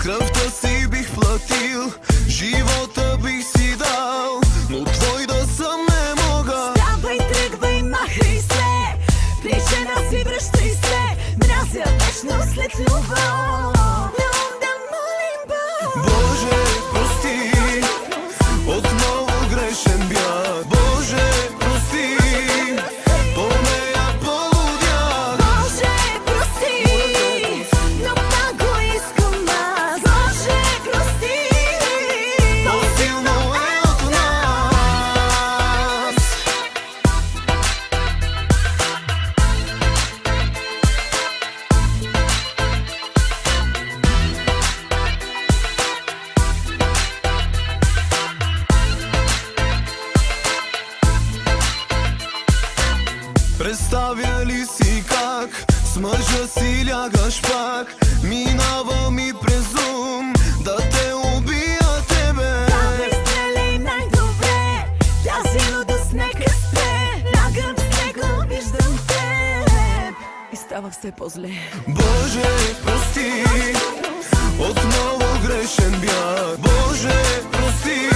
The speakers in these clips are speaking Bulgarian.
кръвта си бих платил, живота бих си дал, но твой да съм не мога. Ставай, тръгвай, махай се, при жена си връщай се, мразя вечно след любов. Да молим Бог. Боже, прости, отново грешен бях. Боже, прости, по нея полудях. Боже, прости, но много искам аз. Боже, прости, По-силно е от нас. Представя ли си как с мъжа си лягаш пак? Минава ми през ум да те убия тебе. давай, стреляй най-добре, тази лудост нека спре. Лягам с него, виждам теб и става все по-зле. Боже, прости, отново грешен бях. Боже, прости,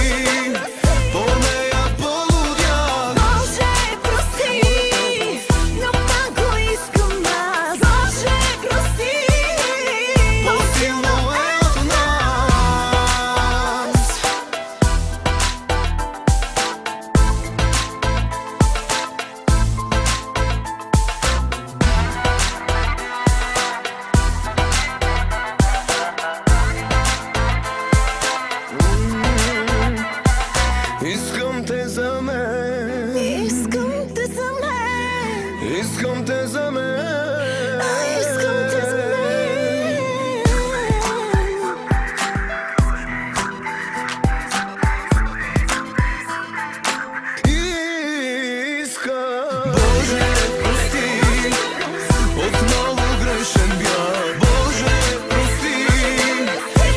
по нея полудях. Боже, прости, но много искам аз. Боже, прости, По-силно е от нас. Искам те за мен, искам те за мен, искам те за мен, искам те за мен. Искам. Боже, прости, отново грешен бях. Боже, прости,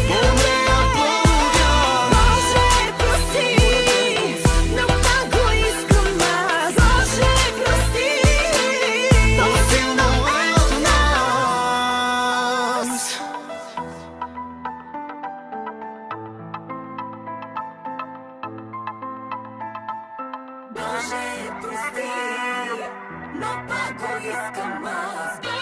по нея полудях. Боже, прости, но много искам аз. Боже, прости, По-силно е от нас. Боже, прости, но много искам аз.